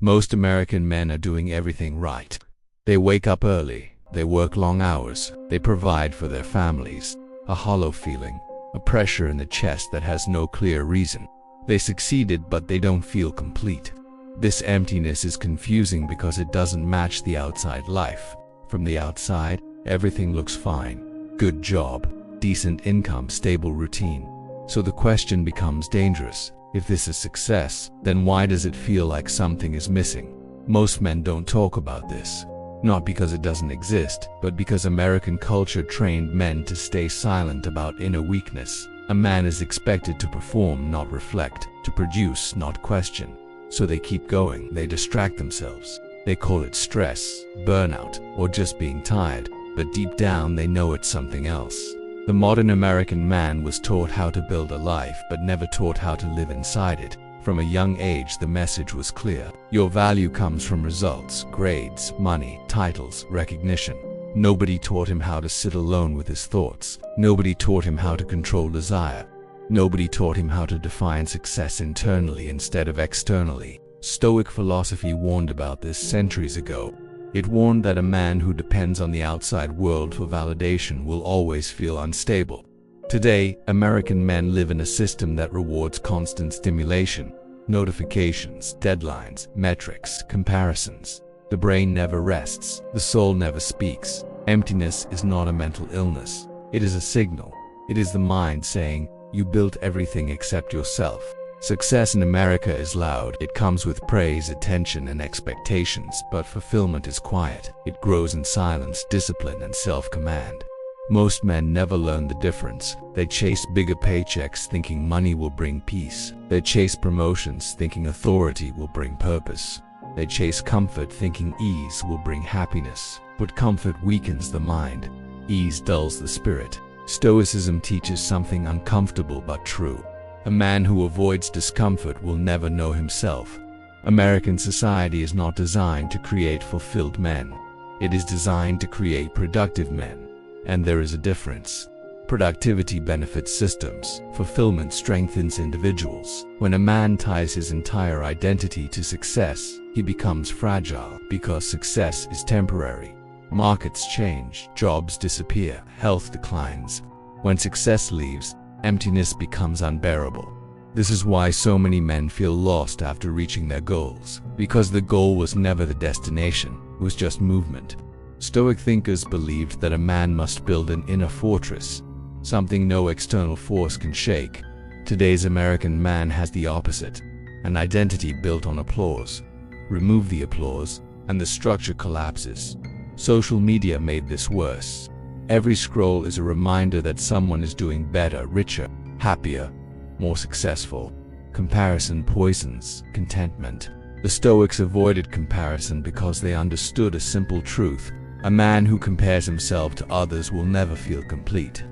Most American men are doing everything right. They wake up early, they work long hours, they provide for their families. A hollow feeling, a pressure in the chest that has no clear reason. They succeeded, but they don't feel complete. This emptiness is confusing because it doesn't match the outside life. From the outside, everything looks fine. Good job, decent income, stable routine. So the question becomes dangerous. If this is success, then why does it feel like something is missing? Most men don't talk about this. Not because it doesn't exist, but because American culture trained men to stay silent about inner weakness. A man is expected to perform, not reflect, to produce, not question. So they keep going, they distract themselves. They call it stress, burnout, or just being tired, but deep down they know it's something else. The modern American man was taught how to build a life, but never taught how to live inside it. From a young age, the message was clear. Your value comes from results, grades, money, titles, recognition. Nobody taught him how to sit alone with his thoughts. Nobody taught him how to control desire. Nobody taught him how to define success internally instead of externally. Stoic philosophy warned about this centuries ago. It warned that a man who depends on the outside world for validation will always feel unstable. Today, American men live in a system that rewards constant stimulation, notifications, deadlines, metrics, comparisons. The brain never rests, the soul never speaks. Emptiness is not a mental illness. It is a signal. It is the mind saying, you built everything except yourself. Success in America is loud. It comes with praise, attention, and expectations, but fulfillment is quiet. It grows in silence, discipline, and self-command. Most men never learn the difference. They chase bigger paychecks thinking money will bring peace. They chase promotions thinking authority will bring purpose. They chase comfort thinking ease will bring happiness. But comfort weakens the mind. Ease dulls the spirit. Stoicism teaches something uncomfortable but true. A man who avoids discomfort will never know himself. American society is not designed to create fulfilled men. It is designed to create productive men. And there is a difference. Productivity benefits systems. Fulfillment strengthens individuals. When a man ties his entire identity to success, he becomes fragile because success is temporary. Markets change, jobs disappear, health declines. When success leaves, emptiness becomes unbearable. This is why so many men feel lost after reaching their goals, because the goal was never the destination, it was just movement. Stoic thinkers believed that a man must build an inner fortress, something no external force can shake. Today's American man has the opposite, an identity built on applause. Remove the applause, and the structure collapses. Social media made this worse. Every scroll is a reminder that someone is doing better, richer, happier, more successful. Comparison poisons contentment. The Stoics avoided comparison because they understood a simple truth. A man who compares himself to others will never feel complete.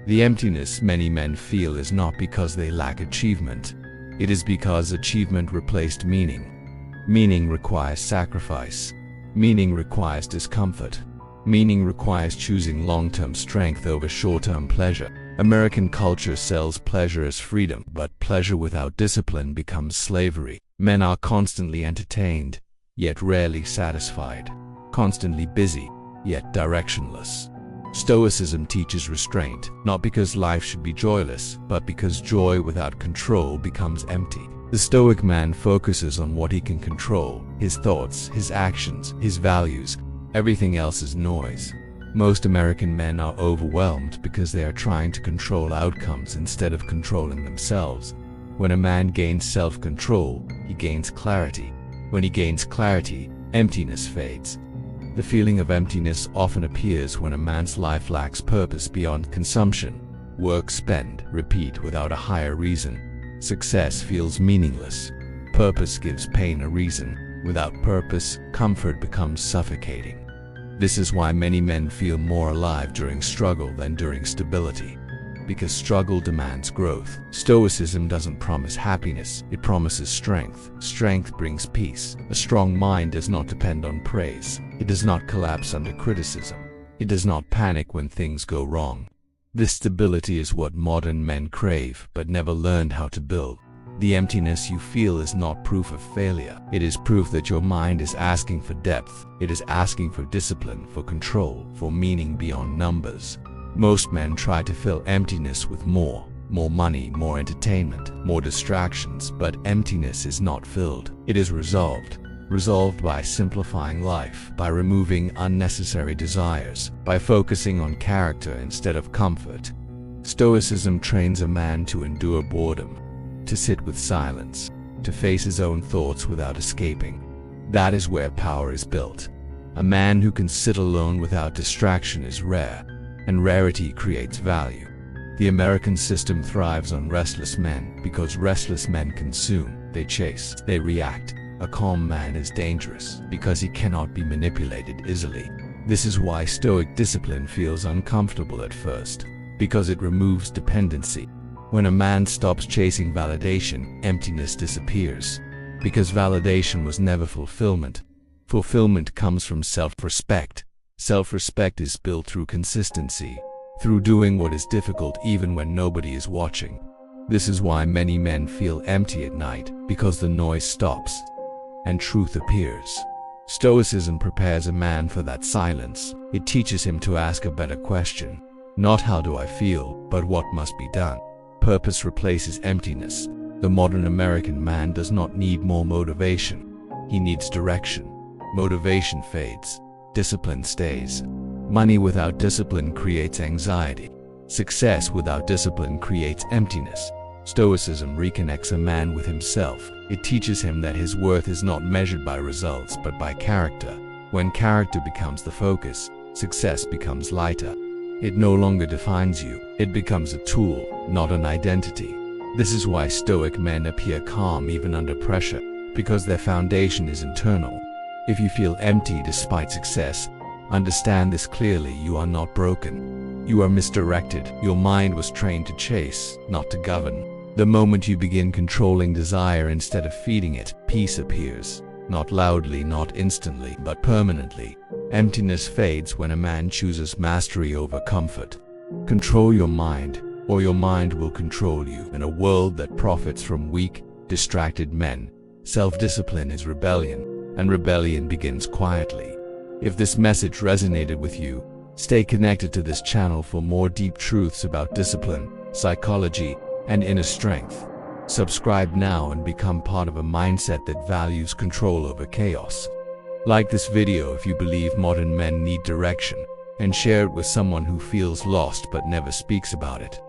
The emptiness many men feel is not because they lack achievement. It is because achievement replaced meaning. Meaning requires sacrifice. Meaning requires discomfort. Meaning requires choosing long-term strength over short-term pleasure. American culture sells pleasure as freedom, but pleasure without discipline becomes slavery. Men are constantly entertained, yet rarely satisfied. Constantly busy, yet directionless. Stoicism teaches restraint, not because life should be joyless, but because joy without control becomes empty. The Stoic man focuses on what he can control, his thoughts, his actions, his values. Everything else is noise. Most American men are overwhelmed because they are trying to control outcomes instead of controlling themselves. When a man gains self-control, he gains clarity. When he gains clarity, emptiness fades. The feeling of emptiness often appears when a man's life lacks purpose beyond consumption. Work, spend, repeat without a higher reason. Success feels meaningless. Purpose gives pain a reason. Without purpose, comfort becomes suffocating. This is why many men feel more alive during struggle than during stability. Because struggle demands growth. Stoicism doesn't promise happiness, it promises strength. Strength brings peace. A strong mind does not depend on praise. It does not collapse under criticism. It does not panic when things go wrong. This stability is what modern men crave, but never learned how to build. The emptiness you feel is not proof of failure. It is proof that your mind is asking for depth. It is asking for discipline, for control, for meaning beyond numbers. Most men try to fill emptiness with more money, more entertainment, more distractions, but emptiness is not filled. It is resolved. Resolved by simplifying life, by removing unnecessary desires, by focusing on character instead of comfort. Stoicism trains a man to endure boredom, to sit with silence, to face his own thoughts without escaping. That is where power is built. A man who can sit alone without distraction is rare, and rarity creates value. The American system thrives on restless men because restless men consume, they chase, they react. A calm man is dangerous because he cannot be manipulated easily. This is why Stoic discipline feels uncomfortable at first, because it removes dependency. When a man stops chasing validation, emptiness disappears. Because validation was never fulfillment. Fulfillment comes from self-respect. Self-respect is built through consistency, through doing what is difficult even when nobody is watching. This is why many men feel empty at night, because the noise stops and truth appears. Stoicism prepares a man for that silence. It teaches him to ask a better question. Not how do I feel, but what must be done. Purpose replaces emptiness. The modern American man does not need more motivation. He needs direction. Motivation fades. Discipline stays. Money without discipline creates anxiety. Success without discipline creates emptiness. Stoicism reconnects a man with himself. It teaches him that his worth is not measured by results but by character. When character becomes the focus, success becomes lighter. It no longer defines you. It becomes a tool, not an identity. This is why Stoic men appear calm even under pressure, because their foundation is internal. If you feel empty despite success, understand this clearly: you are not broken. You are misdirected. Your mind was trained to chase, not to govern. The moment you begin controlling desire instead of feeding it, peace appears. Not loudly, not instantly, but permanently. Emptiness fades when a man chooses mastery over comfort. Control your mind, or your mind will control you. In a world that profits from weak, distracted men, self-discipline is rebellion, and rebellion begins quietly. If this message resonated with you, stay connected to this channel for more deep truths about discipline, psychology, and inner strength. Subscribe now and become part of a mindset that values control over chaos. Like this video if you believe modern men need direction, and share it with someone who feels lost but never speaks about it.